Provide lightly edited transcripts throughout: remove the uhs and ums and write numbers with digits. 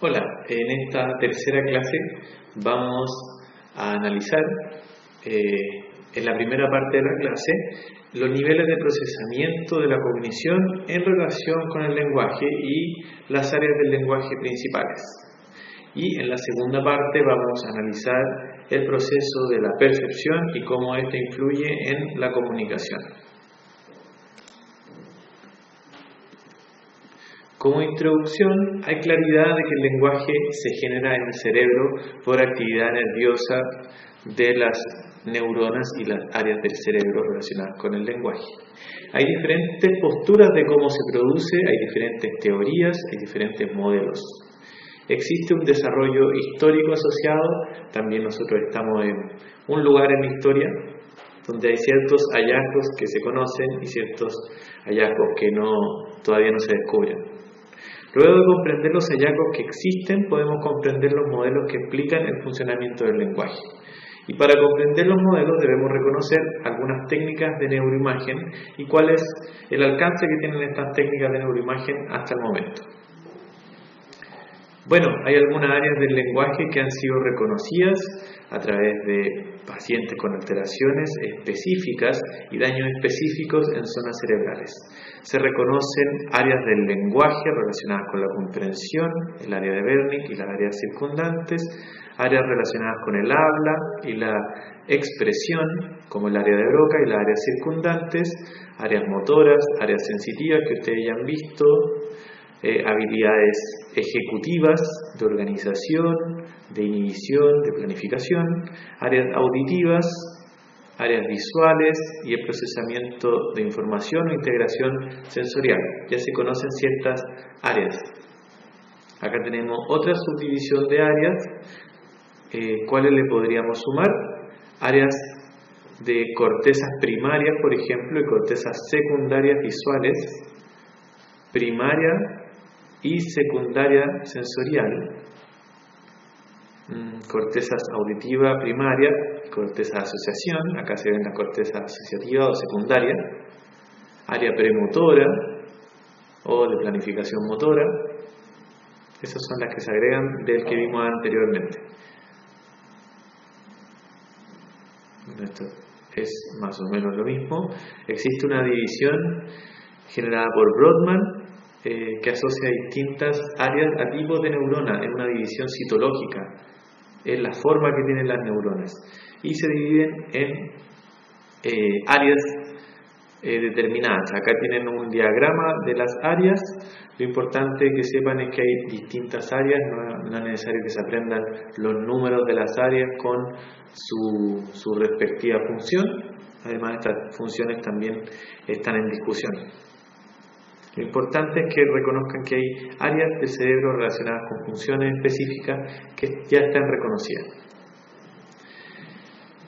Hola, en esta tercera clase vamos a analizar en la primera parte de la clase los niveles de procesamiento de la cognición en relación con el lenguaje y las áreas del lenguaje principales. Y en la segunda parte vamos a analizar el proceso de la percepción y cómo ésta influye en la comunicación. Como introducción, hay claridad de que el lenguaje se genera en el cerebro por actividad nerviosa de las neuronas y las áreas del cerebro relacionadas con el lenguaje. Hay diferentes posturas de cómo se produce, hay diferentes teorías, hay diferentes modelos. Existe un desarrollo histórico asociado, también nosotros estamos en un lugar en la historia donde hay ciertos hallazgos que se conocen y ciertos hallazgos que todavía no se descubren. Luego de comprender los hallazgos que existen, podemos comprender los modelos que explican el funcionamiento del lenguaje. Y para comprender los modelos debemos reconocer algunas técnicas de neuroimagen y cuál es el alcance que tienen estas técnicas de neuroimagen hasta el momento. Bueno, hay algunas áreas del lenguaje que han sido reconocidas a través de pacientes con alteraciones específicas y daños específicos en zonas cerebrales. Se reconocen áreas del lenguaje relacionadas con la comprensión, el área de Wernicke y las áreas circundantes, áreas relacionadas con el habla y la expresión, como el área de Broca y las áreas circundantes, áreas motoras, áreas sensitivas que ustedes ya han visto, habilidades ejecutivas, de organización, de inhibición, de planificación, áreas auditivas, áreas visuales y el procesamiento de información o integración sensorial. Ya se conocen ciertas áreas. Acá tenemos otra subdivisión de áreas. ¿Cuáles le podríamos sumar? Áreas de cortezas primarias, por ejemplo, y cortezas secundarias visuales, primaria y secundaria sensorial, cortezas auditiva primaria, corteza de asociación, acá se ven las cortezas asociativa o secundaria, área premotora o de planificación motora. Esas son las que se agregan del que vimos anteriormente. Esto es más o menos lo mismo. Existe una división generada por Brodmann que asocia distintas áreas a tipos de neuronas en una división citológica, es la forma que tienen las neuronas, y se dividen en áreas determinadas. Acá tienen un diagrama de las áreas. Lo importante que sepan es que hay distintas áreas, no es necesario que se aprendan los números de las áreas con su respectiva función. Además, estas funciones también están en discusión. Lo importante es que reconozcan que hay áreas del cerebro relacionadas con funciones específicas que ya están reconocidas.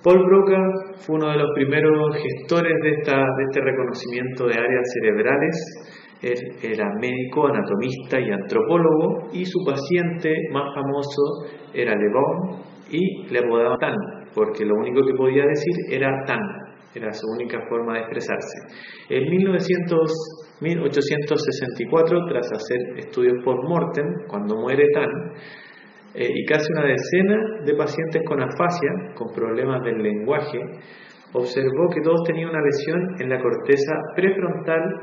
Paul Broca fue uno de los primeros gestores de este reconocimiento de áreas cerebrales. Él era médico, anatomista y antropólogo, y su paciente más famoso era Le Bon, y le apodaban Tan, porque lo único que podía decir era Tan, era su única forma de expresarse. En 1864, tras hacer estudios post-mortem, cuando muere Tan, y casi una decena de pacientes con afasia, con problemas del lenguaje, observó que todos tenían una lesión en la corteza prefrontal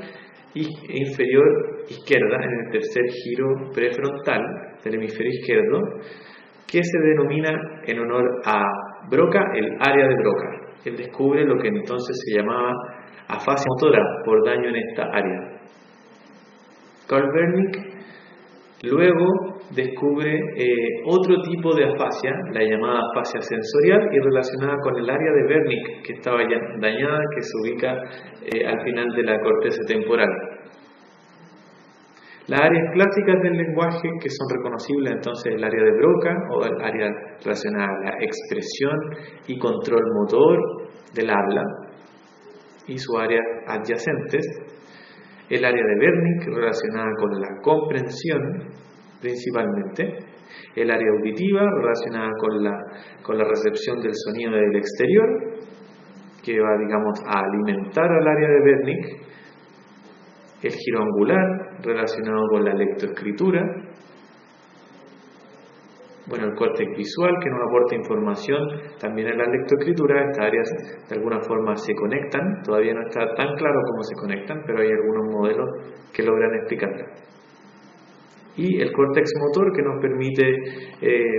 e inferior izquierda, en el tercer giro prefrontal del hemisferio izquierdo, que se denomina en honor a Broca el área de Broca. Él descubre lo que entonces se llamaba afasia motora por daño en esta área. Carl Wernicke luego descubre otro tipo de afasia, la llamada afasia sensorial, y relacionada con el área de Wernicke, que estaba ya dañada, que se ubica al final de la corteza temporal. Las áreas clásicas del lenguaje que son reconocibles entonces el área de Broca o el área relacionada a la expresión y control motor del habla y sus áreas adyacentes, el área de Wernicke relacionada con la comprensión principalmente, el área auditiva relacionada con la recepción del sonido del exterior, que va, digamos, a alimentar al área de Wernicke, el giro angular relacionado con la lectoescritura, Bueno, el córtex visual, que nos aporta información también en la lectoescritura. Estas áreas de alguna forma se conectan, todavía no está tan claro cómo se conectan, pero hay algunos modelos que logran explicarlo. Y el córtex motor, que nos permite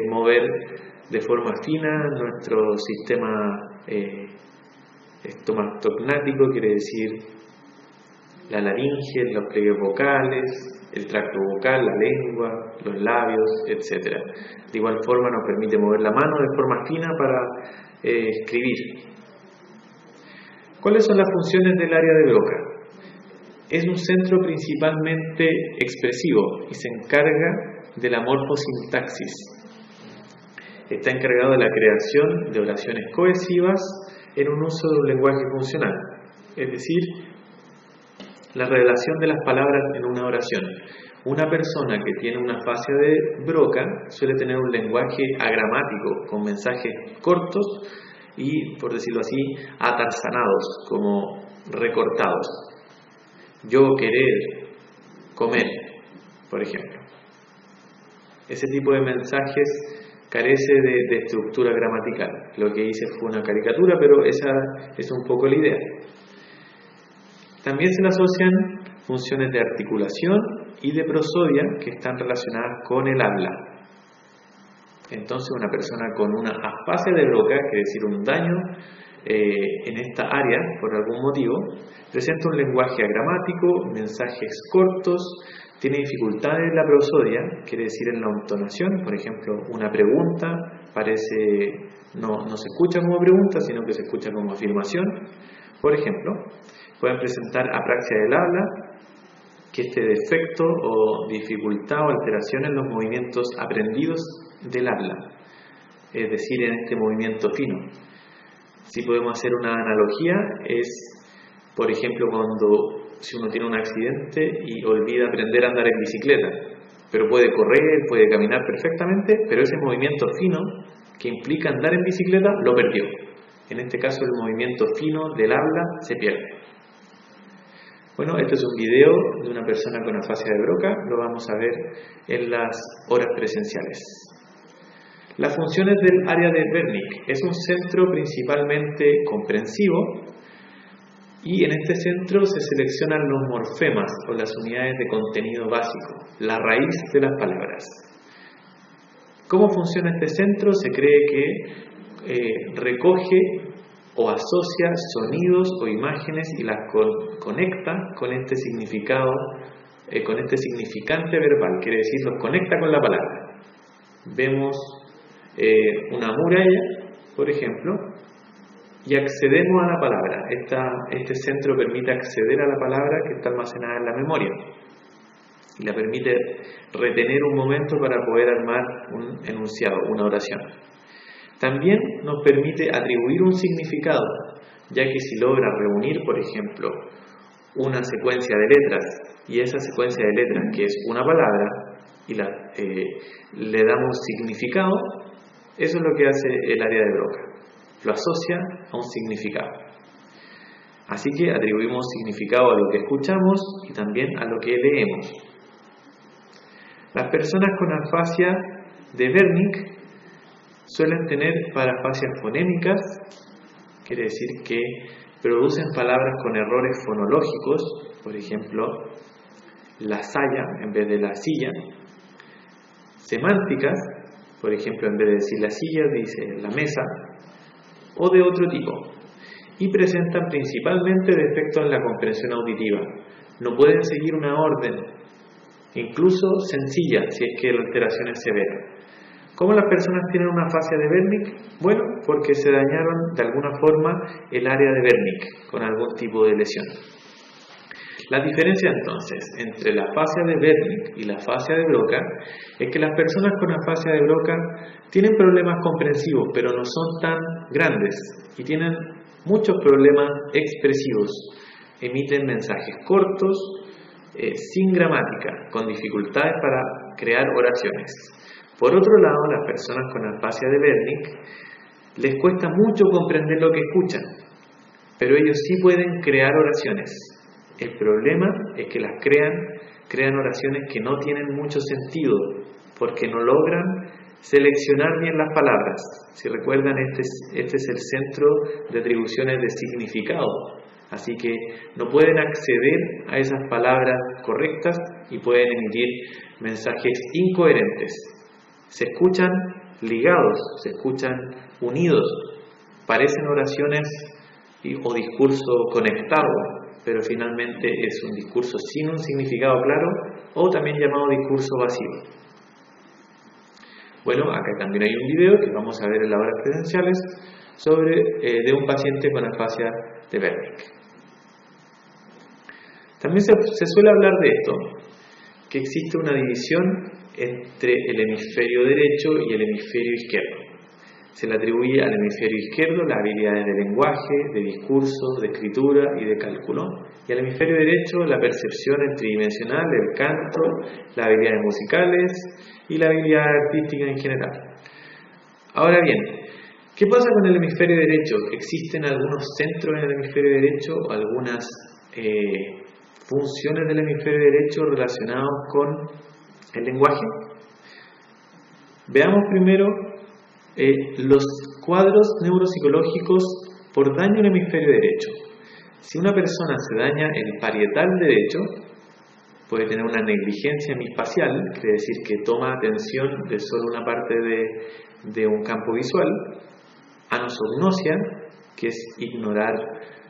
mover de forma fina nuestro sistema estomatognático, quiere decir la laringe, los pliegues vocales, el tracto vocal, la lengua, los labios, etc. De igual forma nos permite mover la mano de forma fina para escribir. ¿Cuáles son las funciones del área de Broca? Es un centro principalmente expresivo y se encarga de la morfosintaxis. Está encargado de la creación de oraciones cohesivas en un uso de un lenguaje funcional, es decir, la revelación de las palabras en una oración. Una persona que tiene una fascia de Broca suele tener un lenguaje agramático con mensajes cortos y, por decirlo así, atarzanados, como recortados. Yo querer comer, por ejemplo. Ese tipo de mensajes carece de estructura gramatical. Lo que hice fue una caricatura, pero esa es un poco la idea. También se le asocian funciones de articulación y de prosodia que están relacionadas con el habla. Entonces, una persona con una afasia de Broca, quiere decir un daño en esta área por algún motivo, presenta un lenguaje agramático, mensajes cortos, tiene dificultades en la prosodia, quiere decir en la entonación. Por ejemplo, una pregunta no se escucha como pregunta, sino que se escucha como afirmación. Por ejemplo, pueden presentar apraxia del habla, que este defecto o dificultad o alteración en los movimientos aprendidos del habla, es decir, en este movimiento fino. Si podemos hacer una analogía, es, por ejemplo, si uno tiene un accidente y olvida aprender a andar en bicicleta, pero puede correr, puede caminar perfectamente, pero ese movimiento fino que implica andar en bicicleta lo perdió. En este caso, el movimiento fino del habla se pierde. Bueno, este es un video de una persona con afasia de Broca, lo vamos a ver en las horas presenciales. Las funciones del área de Wernicke: es un centro principalmente comprensivo y en este centro se seleccionan los morfemas o las unidades de contenido básico, la raíz de las palabras. ¿Cómo funciona este centro? Se cree que recoge o asocia sonidos o imágenes y las conecta con este significado, con este significante verbal, quiere decir, los conecta con la palabra. Vemos una muralla, por ejemplo, y accedemos a la palabra. Este centro permite acceder a la palabra que está almacenada en la memoria y la permite retener un momento para poder armar un enunciado, una oración. También nos permite atribuir un significado, ya que si logra reunir, por ejemplo, una secuencia de letras, y esa secuencia de letras, que es una palabra, y le damos significado, eso es lo que hace el área de Broca. Lo asocia a un significado. Así que atribuimos significado a lo que escuchamos y también a lo que leemos. Las personas con afasia de Wernicke suelen tener parafasias fonémicas, quiere decir que producen palabras con errores fonológicos, por ejemplo, la saya en vez de la silla. Semánticas, por ejemplo, en vez de decir la silla, dice la mesa, o de otro tipo. Y presentan principalmente defectos en la comprensión auditiva. No pueden seguir una orden, incluso sencilla, si es que la alteración es severa. ¿Cómo las personas tienen una afasia de Wernicke? Bueno, porque se dañaron de alguna forma el área de Wernicke con algún tipo de lesión. La diferencia entonces entre la afasia de Wernicke y la afasia de Broca es que las personas con afasia de Broca tienen problemas comprensivos, pero no son tan grandes y tienen muchos problemas expresivos. Emiten mensajes cortos, sin gramática, con dificultades para crear oraciones. Por otro lado, las personas con afasia de Wernicke les cuesta mucho comprender lo que escuchan, pero ellos sí pueden crear oraciones. El problema es que crean oraciones que no tienen mucho sentido, porque no logran Seleccionar bien las palabras. Si recuerdan, este es el centro de atribuciones de significado. Así que no pueden acceder a esas palabras correctas y pueden emitir mensajes incoherentes. Se escuchan ligados, se escuchan unidos, parecen oraciones o discurso conectado, pero finalmente es un discurso sin un significado claro o también llamado discurso vacío. Bueno, acá también hay un video que vamos a ver en las horas credenciales de un paciente con afasia de Wernicke. También se suele hablar de esto, que existe una división entre el hemisferio derecho y el hemisferio izquierdo. Se le atribuye al hemisferio izquierdo las habilidades de lenguaje, de discurso, de escritura y de cálculo, y al hemisferio derecho la percepción tridimensional, el canto, las habilidades musicales y la habilidad artística en general. Ahora bien, ¿qué pasa con el hemisferio derecho? ¿Existen algunos centros en el hemisferio derecho o algunas funciones del hemisferio derecho relacionados con el lenguaje? Veamos primero los cuadros neuropsicológicos por daño en el hemisferio derecho. Si una persona se daña el parietal derecho, puede tener una negligencia hemispacial, quiere decir que toma atención de solo una parte de un campo visual. Anosognosia, que es ignorar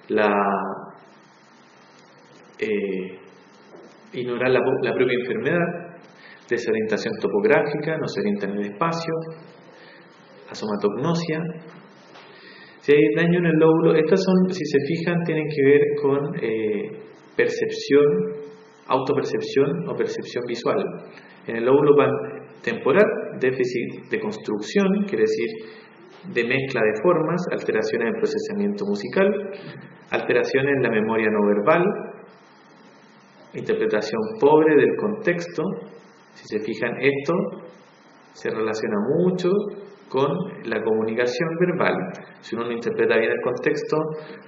la propia enfermedad. Desorientación topográfica, no se orienta en el espacio. Asomatognosia. Si hay daño en el lóbulo, estas son, si se fijan, tienen que ver con percepción, autopercepción o percepción visual. En el lóbulo temporal, déficit de construcción, quiere decir de mezcla de formas, alteraciones en el procesamiento musical, alteraciones en la memoria no verbal, interpretación pobre del contexto. Si se fijan, esto se relaciona mucho con la comunicación verbal. Si uno no interpreta bien el contexto,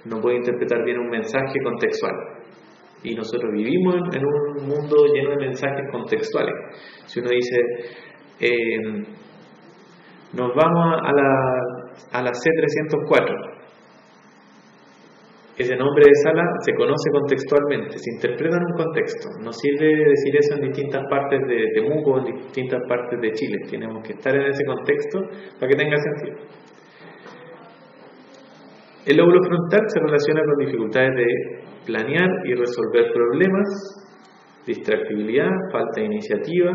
no puede interpretar bien un mensaje contextual. Y nosotros vivimos en un mundo lleno de mensajes contextuales. Si uno dice, nos vamos a la C304, ese nombre de sala se conoce contextualmente, se interpreta en un contexto. No sirve decir eso en distintas partes de Temuco o en distintas partes de Chile. Tenemos que estar en ese contexto para que tenga sentido. El lóbulo frontal se relaciona con dificultades de planear y resolver problemas, distractibilidad, falta de iniciativa.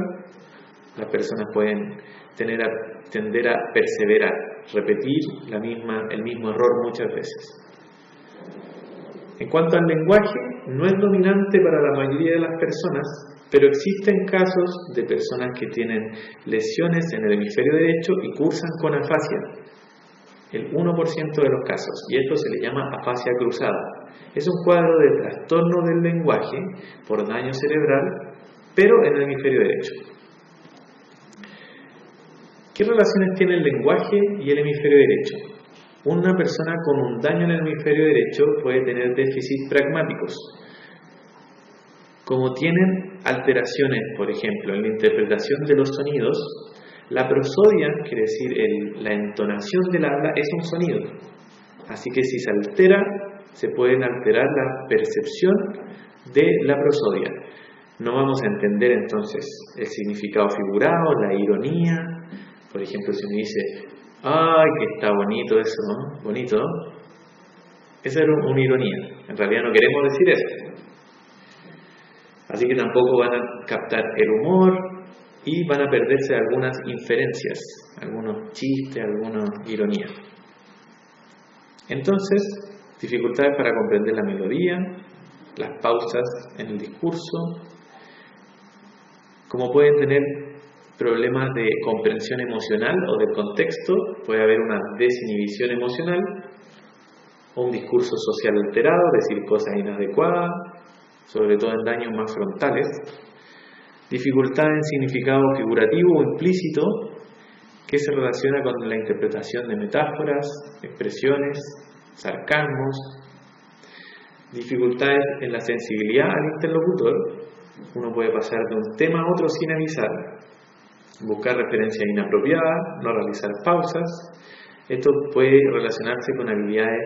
Las personas pueden tender a perseverar, repetir el mismo error muchas veces. En cuanto al lenguaje, no es dominante para la mayoría de las personas, pero existen casos de personas que tienen lesiones en el hemisferio derecho y cursan con afasia. El 1% de los casos, y esto se le llama afasia cruzada. Es un cuadro de trastorno del lenguaje por daño cerebral, pero en el hemisferio derecho. ¿Qué relaciones tiene el lenguaje y el hemisferio derecho? Una persona con un daño en el hemisferio derecho puede tener déficits pragmáticos. Como tienen alteraciones, por ejemplo, en la interpretación de los sonidos, la prosodia, quiere decir la entonación del habla, es un sonido. Así que si se altera, se pueden alterar la percepción de la prosodia. No vamos a entender entonces el significado figurado, la ironía. Por ejemplo, si me dice, ¡ay, que está bonito eso, ¿no? Bonito, ¿no? Esa era una ironía. En realidad no queremos decir eso. Así que tampoco van a captar el humor y van a perderse algunas inferencias, algunos chistes, algunas ironías. Entonces, dificultades para comprender la melodía, las pausas en el discurso, como pueden tener problemas de comprensión emocional o del contexto, puede haber una desinhibición emocional o un discurso social alterado, decir cosas inadecuadas, sobre todo en daños más frontales, dificultad en significado figurativo o implícito que se relaciona con la interpretación de metáforas, expresiones, sarcasmos, dificultades en la sensibilidad al interlocutor, uno puede pasar de un tema a otro sin avisar, buscar referencias inapropiadas, no realizar pausas. Esto puede relacionarse con habilidades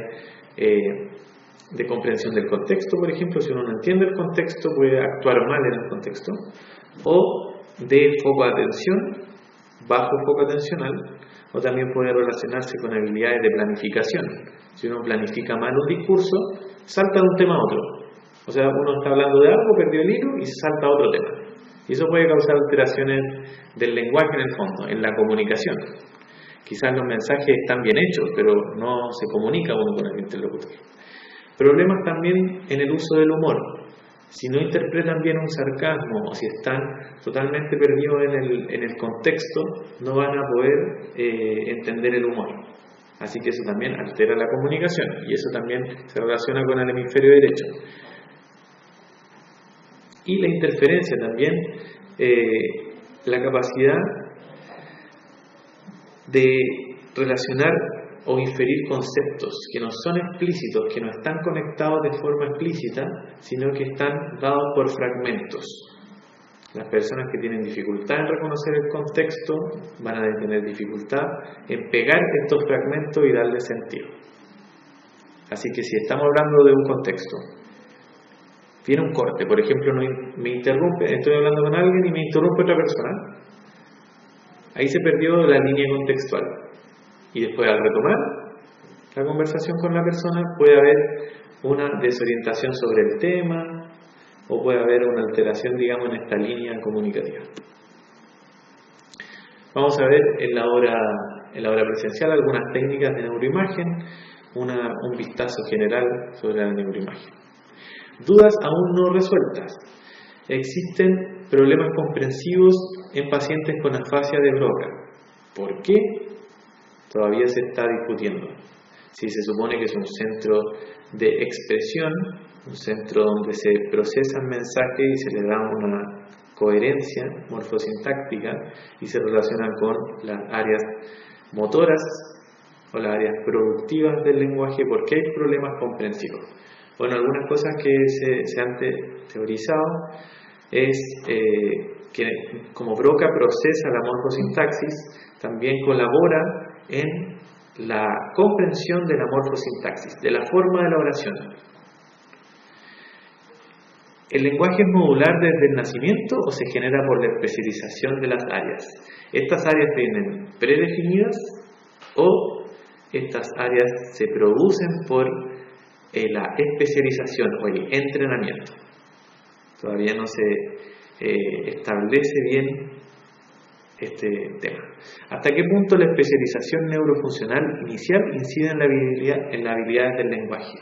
de comprensión del contexto, por ejemplo. Si uno no entiende el contexto, puede actuar mal en el contexto, o de foco de atención, bajo foco atencional, o también puede relacionarse con habilidades de planificación. Si uno planifica mal un discurso, salta de un tema a otro. O sea, uno está hablando de algo, perdió el hilo y salta a otro tema. Y eso puede causar alteraciones del lenguaje en el fondo, en la comunicación. Quizás los mensajes están bien hechos, pero no se comunica uno con el interlocutor. Problemas también en el uso del humor. Si no interpretan bien un sarcasmo o si están totalmente perdidos en el contexto, no van a poder entender el humor. Así que eso también altera la comunicación y eso también se relaciona con el hemisferio derecho. Y la interferencia también, la capacidad de relacionar o inferir conceptos que no son explícitos, que no están conectados de forma explícita, sino que están dados por fragmentos. Las personas que tienen dificultad en reconocer el contexto van a tener dificultad en pegar estos fragmentos y darle sentido. Así que si estamos hablando de un contexto, viene un corte, por ejemplo, me interrumpe, estoy hablando con alguien y me interrumpe otra persona, ahí se perdió la línea contextual. Y después, al retomar la conversación con la persona, puede haber una desorientación sobre el tema o puede haber una alteración, digamos, en esta línea comunicativa. Vamos a ver en la hora presencial algunas técnicas de neuroimagen, un vistazo general sobre la neuroimagen. Dudas aún no resueltas. Existen problemas comprensivos en pacientes con afasia de Broca. ¿Por qué? Todavía se está discutiendo. Si se supone que es un centro de expresión, un centro donde se procesan mensajes y se le da una coherencia morfosintáctica y se relaciona con las áreas motoras o las áreas productivas del lenguaje, porque hay problemas comprensivos. Bueno, algunas cosas que se han teorizado es que como Broca procesa la morfosintaxis, también colabora en la comprensión de la morfosintaxis, de la forma de la oración. ¿El lenguaje es modular desde el nacimiento o se genera por la especialización de las áreas? ¿Estas áreas vienen predefinidas o estas áreas se producen por la especialización o el entrenamiento? Todavía no se establece bien este tema. ¿Hasta qué punto la especialización neurofuncional inicial incide en las habilidades del lenguaje?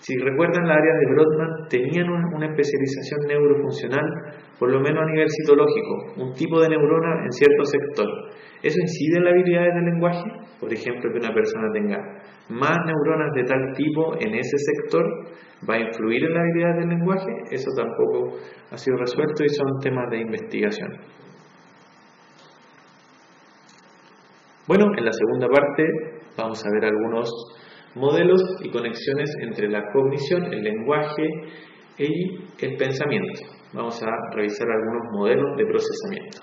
Si recuerdan, las áreas de Brodmann tenían una especialización neurofuncional, por lo menos a nivel citológico, un tipo de neurona en cierto sector. ¿Eso incide en las habilidades del lenguaje? Por ejemplo, que una persona tenga más neuronas de tal tipo en ese sector, ¿va a influir en las habilidades del lenguaje? Eso tampoco ha sido resuelto y son temas de investigación. Bueno, en la segunda parte vamos a ver algunos modelos y conexiones entre la cognición, el lenguaje y el pensamiento. Vamos a revisar algunos modelos de procesamiento.